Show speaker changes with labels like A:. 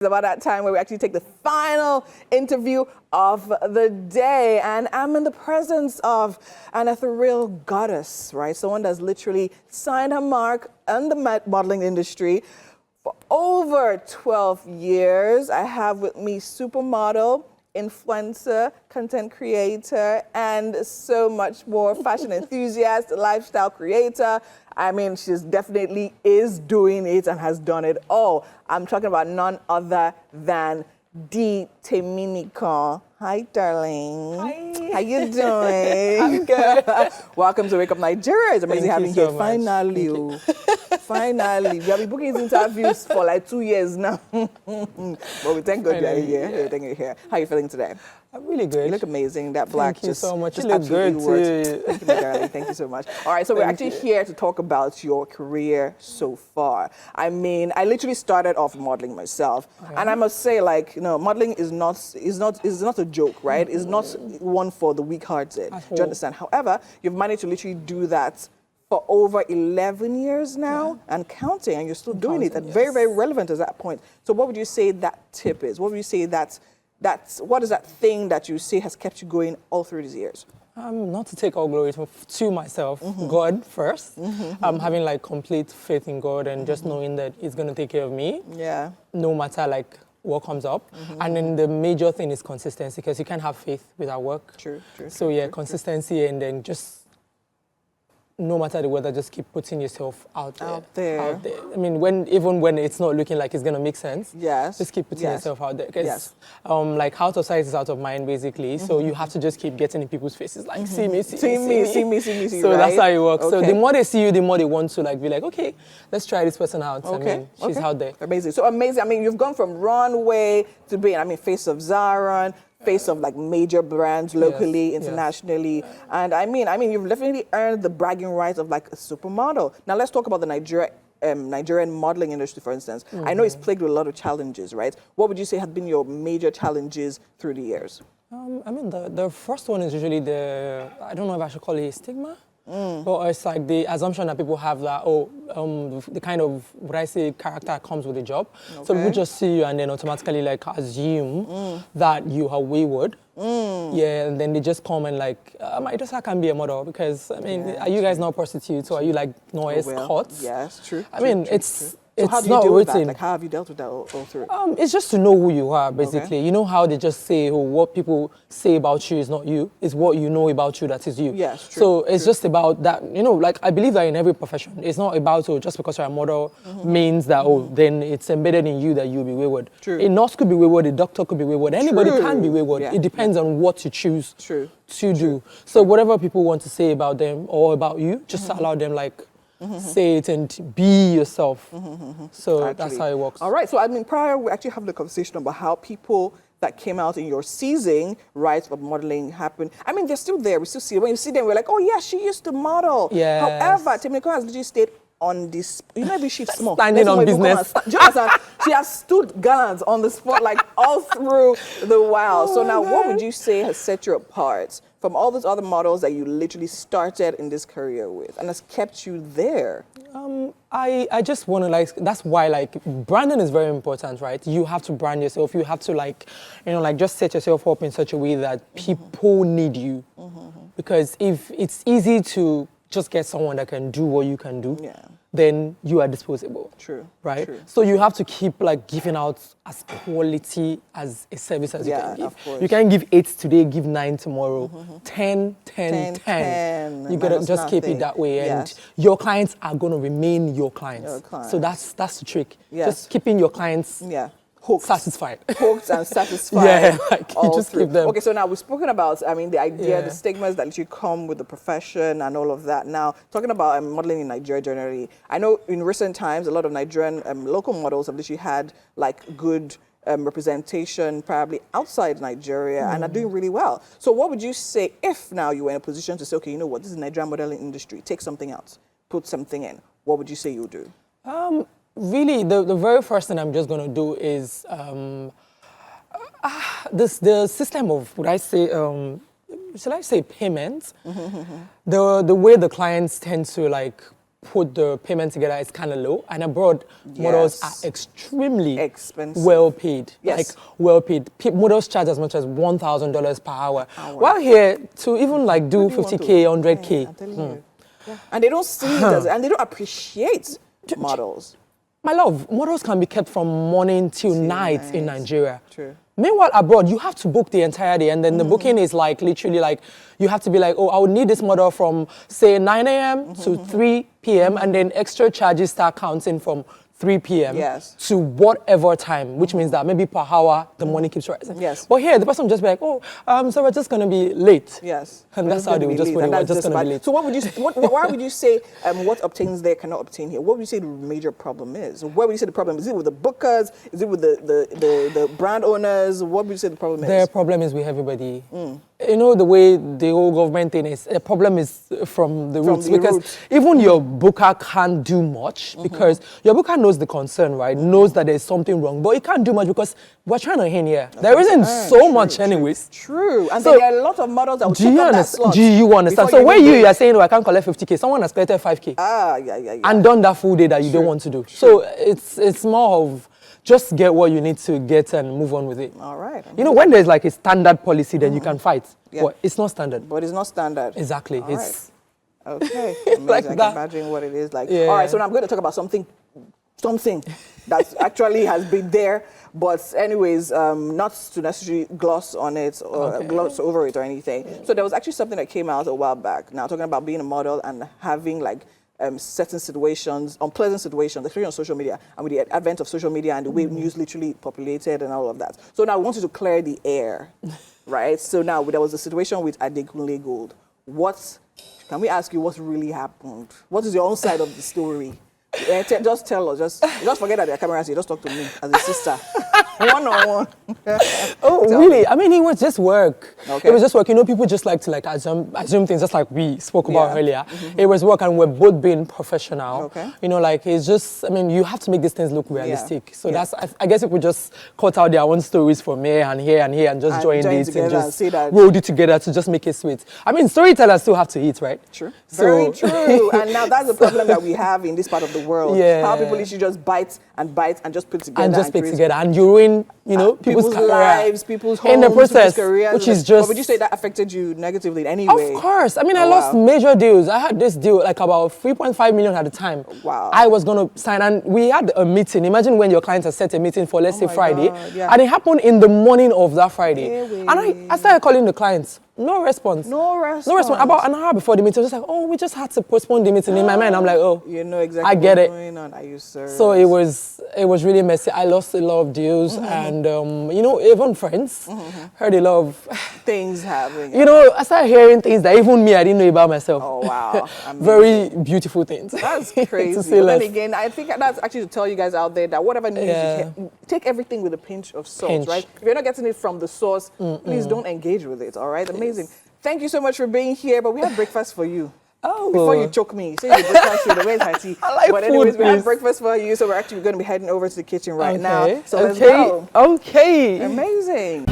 A: It's about that time where we actually take the final interview of the day, and I'm in the presence of an ethereal goddess, right? Someone that's literally signed her mark in the modeling industry for over 12 years. I have with me supermodel, influencer, content creator, and so much more. Fashion enthusiast, lifestyle creator. I mean, she definitely is doing it and has done it all. I'm talking about none other than Teminikanijesu. Hi, darling.
B: Hi.
A: How you doing?
B: I'm good.
A: Welcome to Wake Up Nigeria. It's amazing having you here.
B: So
A: Finally. Finally. We have been booking these interviews for like 2 years now. But we thank God you're here.
B: Yeah.
A: Thank you here. How are you feeling today?
B: I'm really good.
A: You look amazing. That black
B: Thank you
A: just
B: so much.
A: just
B: You look
A: absolutely
B: good
A: works.
B: too.
A: Thank you, my darling. Thank you so much. All right, so we're actually here to talk about your career so far. I mean, I literally started off modeling myself, and I must say, like, you know, modeling is not a joke, right? It's not one for the weak-hearted. Do you understand? However, you've managed to literally do that for over 11 years now and counting, and you're still doing it, and very, very relevant at that point. So what would you say that tip is? What would you say what is that thing that you say has kept you going all through these years?
B: Not to take all glory to myself, God first. Having like complete faith in God and just knowing that He's going to take care of me.
A: Yeah.
B: No matter like what comes up. And then the major thing is consistency, because you can't have faith without work.
A: True.
B: So yeah, consistency, and then just no matter the weather, just keep putting yourself out there. I mean, even when it's not looking like it's gonna make sense.
A: Yes.
B: Just keep putting yourself out there. Because like out of sight is out of mind, basically. So you have to just keep getting in people's faces, like see me. So
A: right?
B: that's how it works.
A: Okay.
B: So the more they see you, the more they want to like be like, okay, let's try this person out.
A: Okay.
B: I mean, she's out there.
A: Amazing. So amazing. I mean, you've gone from runway to being, I mean, face of Zara, face of like major brands locally, internationally. And I mean, you've definitely earned the bragging rights of like a supermodel. Now let's talk about the Nigerian modeling industry, for instance. I know it's plagued with a lot of challenges, right? What would you say have been your major challenges through the years?
B: I mean, the first one is usually I don't know if I should call it a stigma. But it's like the assumption that people have that, the kind of, what I say, character comes with the job. Okay. So people just see you and then automatically like assume that you are wayward. Yeah, and then they just come and like, I just can be a model, because, I mean, are you guys not prostitutes, or are you like escorts?
A: Yes, true.
B: I mean, it's
A: so how do you deal with that? Like, how have you dealt with that all through?
B: It's just to know who you are, basically. Okay. You know how they just say, what people say about you is not you. It's what you know about you that is you.
A: Yes, true.
B: So it's just about that, you know, like I believe that in every profession. It's not about, just because you're a model means that, then it's embedded in you that you'll be wayward.
A: True.
B: A nurse could be wayward, a doctor could be wayward. Anybody can be wayward. Yeah. It depends on what you choose to do. So whatever people want to say about them or about you, just allow them like, say it and be yourself. So that's how it works.
A: All right. So I mean, prior we actually having a conversation about how people that came out in your season, right, of modeling happened. I mean, they're still there. We still see it. When you see them, we're like, oh yeah, she used to model.
B: Yes.
A: However, Teminikanijesu has literally stayed on this, you know, every shift small.
B: Standing on business.
A: She has stood gallant on the spot, like all through the while. So now, what would you say has set you apart from all those other models that you literally started in this career with and has kept you there?
B: I just want to like, that's why like branding is very important, right? You have to brand yourself. You have to like, you know, like just set yourself up in such a way that people need you. Because if it's easy to just get someone that can do what you can do, then you are disposable. True. Right? True. So you have to keep like giving out as quality as a service as you can give. Of course. You can't give 8 today, give 9 tomorrow. 10. You gotta just keep it that way, and your clients are gonna remain your clients. So that's the trick. Just keeping your clients hooked. Satisfied.
A: Hooked and satisfied.
B: Like you just keep them.
A: Okay, so now we've spoken about, I mean, the idea, the stigmas that literally come with the profession and all of that. Now, talking about modeling in Nigeria generally, I know in recent times, a lot of Nigerian local models have literally had like good representation probably outside Nigeria and are doing really well. So what would you say if now you were in a position to say, okay, you know what, this is the Nigerian modeling industry, take something out, put something in. What would you say you'll do?
B: Really, the very first thing I'm just going to do is the system of, would I say, should I say payments? The way the clients tend to like put the payment together is kind of low, and abroad models are extremely
A: expensive,
B: well paid.
A: Yes.
B: Like well paid. Models charge as much as $1,000 per hour. While here to even like do 50K, 100K.
A: I'm telling you. Yeah. And they don't see it as, and they don't appreciate models.
B: My love, models can be kept from morning till night in Nigeria.
A: True.
B: Meanwhile, abroad, you have to book the entire day, and then the booking is like literally like you have to be like, oh, I would need this model from say 9 a.m. to 3 p.m. and then extra charges start counting from 3 p.m.
A: Yes.
B: to whatever time, which means that maybe per hour the money keeps rising.
A: Yes.
B: But here, the person will just be like, oh, so we're just gonna be late.
A: Yes.
B: And that's how they would just put it. We're just gonna be late.
A: So what would you? Why would you say what obtains there cannot obtain here? What would you say the major problem is? Where would you say the problem is? Is it with the bookers? Is it with the brand owners? What would you say the problem is?
B: The problem is with everybody. You know the way the whole government thing is. The problem is from the roots, because even your booker can't do much because your booker knows the concern, right? Knows that there's something wrong, but he can't do much because we're trying to hit here. There isn't so much, anyways.
A: True, and
B: so,
A: then there are a lot of models that will take up that slot.
B: Do you understand? So when you are saying, "Oh, I can't collect 50K," someone has collected 5K.
A: Yeah.
B: And done that full day that you don't want to do. So it's more of just get what you need to get and move on with it.
A: All right.
B: You know, when there's like a standard policy, then you can fight.
A: Yeah.
B: But it's not standard.
A: But it's not standard.
B: Exactly.
A: All
B: It's
A: right. Okay.
B: like
A: I can
B: that.
A: imagine what it is like.
B: Yeah.
A: All right. So now I'm going to talk about something that actually has been there, but anyways, not to necessarily gloss on it or gloss over it or anything. So there was actually something that came out a while back. Now talking about being a model and having like certain situations, unpleasant situations, especially on social media, and with the advent of social media and the way news literally populated and all of that. So now I wanted to clear the air, right? So now there was a situation with Adekunle Gold. Can we ask you what really happened? What is your own side of the story? Just tell us. Just forget that there are cameras here. Just talk to me as a sister, one-on-one.
B: Really? I mean, it was just work.
A: Okay.
B: It was just work. You know, people just like to assume things, just like we spoke about earlier. It was work, and we're both being professional.
A: Okay.
B: You know, like it's just. I mean, you have to make these things look realistic. So that's. I guess people just cut out their own stories from here and here and here and just join these and just roll it together to just make it sweet. I mean, storytellers still have to eat, right?
A: True.
B: So,
A: very true. And now that's the problem that we have in this part of the world.
B: Yeah.
A: How people literally just bite and just put together.
B: And just put together. And you ruin, you know, people's
A: lives, people's homes,
B: in the process,
A: people's careers.
B: Which is just...
A: But would you say that affected you negatively in any way?
B: Of course. I mean, I lost major deals. I had this deal, like about 3.5 million at the time.
A: Wow.
B: I was going to sign, and we had a meeting. Imagine when your client has set a meeting for, let's say, Friday. And it happened in the morning of that Friday. And I started calling the clients. No response.
A: No response.
B: No response. About an hour before the meeting, I was just like, oh, we just had to postpone the meeting. In my mind, I'm like, oh,
A: you know exactly
B: I get
A: what's
B: it.
A: going on. Are you serious?
B: So it was really messy. I lost a lot of deals, and you know, even friends heard a lot of
A: things happening.
B: You know, I started hearing things that even me I didn't know about myself.
A: Oh wow,
B: very beautiful things.
A: That's crazy.
B: To say
A: But then
B: less.
A: again, I think that's actually to tell you guys out there that whatever news you hear, take everything with a pinch of salt, right? If you're not getting it from the source, please don't engage with it. All right, amazing. Thank you so much for being here, but we have breakfast for you.
B: Oh.
A: Before you choke me, say the breakfast food, where's my tea?
B: I like
A: but
B: food,
A: anyways, we have
B: please.
A: breakfast for you, so we're actually going to be heading over to the kitchen right now. So
B: okay.
A: let's go.
B: Okay.
A: Amazing.